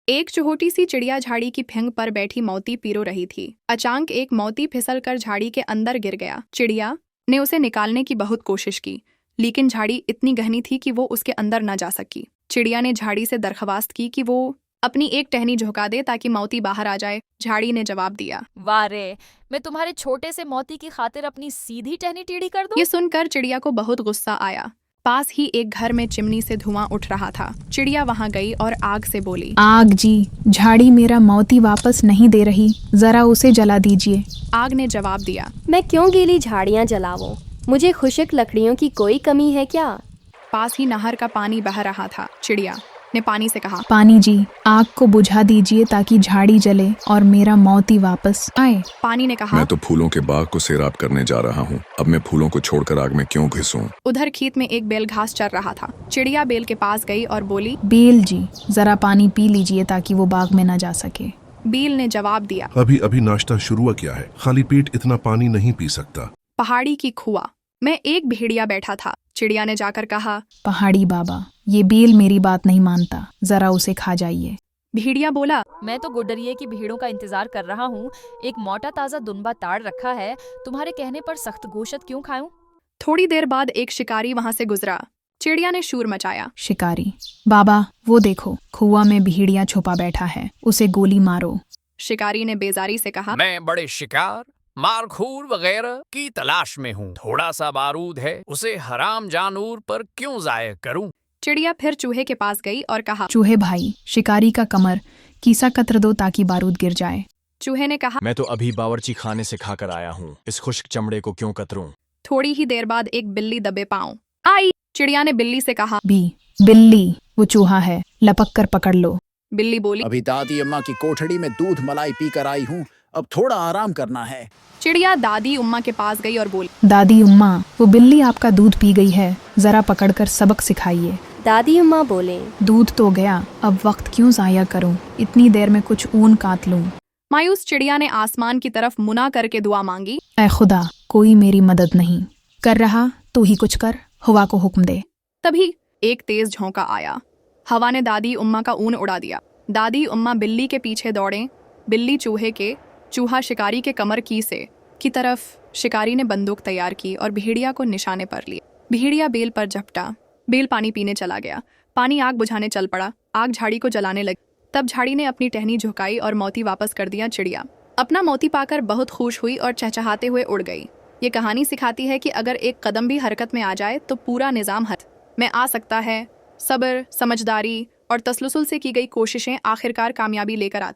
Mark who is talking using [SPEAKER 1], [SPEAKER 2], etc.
[SPEAKER 1] एक छोटी सी चिड़िया झाड़ी की फिंग पर बैठी मोती पिरो रही थी। अचानक एक मोती फिसलकर झाड़ी के अंदर गिर गया। चिड़िया ने उसे निकालने की बहुत कोशिश की, लेकिन झाड़ी इतनी गहरी थी कि वो उसके अंदर न जा सकी। चिड़िया ने झाड़ी से दरख्वास्त की कि वो अपनी एक टहनी झुका दे ताकि मोती बाहर आ जाए। झाड़ी ने जवाब दिया,
[SPEAKER 2] वाह रे, मैं तुम्हारे छोटे से मोती की खातिर अपनी सीधी टहनी टेढ़ी कर दूं?
[SPEAKER 1] ये सुनकर चिड़िया को बहुत गुस्सा आया। पास ही एक घर में चिमनी से धुआं उठ रहा था। चिड़िया वहां गई और आग से बोली,
[SPEAKER 3] आग जी, झाड़ी मेरा मोती वापस नहीं दे रही, जरा उसे जला दीजिए।
[SPEAKER 1] आग ने जवाब दिया,
[SPEAKER 4] मैं क्यों गीली झाड़ियाँ जलाऊं? मुझे खुश्क लकड़ियों की कोई कमी है क्या?
[SPEAKER 1] पास ही नहर का पानी बह रहा था। चिड़िया ने पानी से कहा,
[SPEAKER 3] पानी जी, आग को बुझा दीजिए ताकि झाड़ी जले और मेरा मोती वापस आए।
[SPEAKER 1] पानी ने कहा,
[SPEAKER 5] मैं तो फूलों के बाग को सैराब करने जा रहा हूँ। अब मैं फूलों को छोड़कर आग में क्यों घुसूं?
[SPEAKER 1] उधर खेत में एक बेल घास चर रहा था। चिड़िया बेल के पास गई और बोली,
[SPEAKER 3] बेल जी, जरा पानी पी लीजिए ताकि वो बाग में न जा सके।
[SPEAKER 1] बेल ने जवाब दिया,
[SPEAKER 6] अभी अभी नाश्ता शुरू हुआ क्या है, खाली पेट इतना पानी नहीं पी सकता।
[SPEAKER 1] पहाड़ी की खुआ में एक भेड़िया बैठा था। चिड़िया ने जाकर कहा,
[SPEAKER 3] पहाड़ी बाबा, ये बेल मेरी बात नहीं मानता, जरा उसे खा जाइए।
[SPEAKER 1] भेड़िया बोला,
[SPEAKER 2] मैं तो गुडरिये की भीड़ों का इंतजार कर रहा हूँ। एक मोटा ताजा दुनबा ताड़ रखा है, तुम्हारे कहने पर सख्त गोश्त क्यों खाऊं?
[SPEAKER 1] थोड़ी देर बाद एक शिकारी वहां से गुजरा। चिड़िया ने शोर मचाया,
[SPEAKER 3] शिकारी बाबा, वो देखो, कुआं में भेड़िया छुपा बैठा है, उसे गोली मारो।
[SPEAKER 1] शिकारी ने बेजारी से कहा,
[SPEAKER 7] मैं बड़े शिकार, मारखूर वगैरह की तलाश में हूँ। थोड़ा सा बारूद है, उसे हराम जानूर पर क्यों जाया करूँ?
[SPEAKER 1] चिड़िया फिर चूहे के पास गई और कहा,
[SPEAKER 3] चूहे भाई, शिकारी का कमर कीसा कतर दो ताकि बारूद गिर जाए।
[SPEAKER 1] चूहे ने कहा,
[SPEAKER 8] मैं तो अभी बावर्ची खाने से खाकर आया हूँ, इस खुश्क चमड़े को क्यों कतरूं?
[SPEAKER 1] थोड़ी ही देर बाद एक बिल्ली दबे पांव आई। चिड़िया ने बिल्ली से कहा,
[SPEAKER 3] बिल्ली, वो चूहा है, लपक कर पकड़ लो।
[SPEAKER 1] बिल्ली बोली,
[SPEAKER 9] अभी दादी अम्मा की कोठड़ी में दूध मलाई पी कर आई हूँ, अब थोड़ा आराम करना है।
[SPEAKER 1] चिड़िया दादी उम्मा के पास गई और बोली,
[SPEAKER 3] दादी उम्मा, वो बिल्ली आपका दूध पी गई है, जरा पकड़कर सबक सिखाइए।
[SPEAKER 4] दादी अम्मा बोले,
[SPEAKER 3] दूध तो गया, अब वक्त क्यों जाया करूं, इतनी देर में कुछ ऊन काट लूं।
[SPEAKER 1] मायूस चिड़िया ने आसमान की तरफ मुना करके दुआ मांगी,
[SPEAKER 3] ऐ खुदा, कोई मेरी मदद नहीं कर रहा, तू ही कुछ कर, हवा को हुक्म दे।
[SPEAKER 1] तभी एक तेज झोंका आया। हवा ने दादी उम्मा का ऊन उड़ा दिया। दादी उम्मा बिल्ली के पीछे दौड़े। बिल्ली चूहे के, चूहा शिकारी के कमर की तरफ। शिकारी ने बंदूक तैयार की और भेड़िया को निशाने पर लिया। भेड़िया बेल पर झपटा। बेल पानी पीने चला गया। पानी आग बुझाने चल पड़ा। आग झाड़ी को जलाने लगी। तब झाड़ी ने अपनी टहनी झुकाई और मोती वापस कर दिया। चिड़िया अपना मोती पाकर बहुत खुश हुई और चहचहाते हुए उड़ गई। ये कहानी सिखाती है कि अगर एक कदम भी हरकत में आ जाए तो पूरा निजाम हथ में आ सकता है। सब्र, समझदारी और तसलसल से की गई कोशिशें आखिरकार कामयाबी लेकर आती।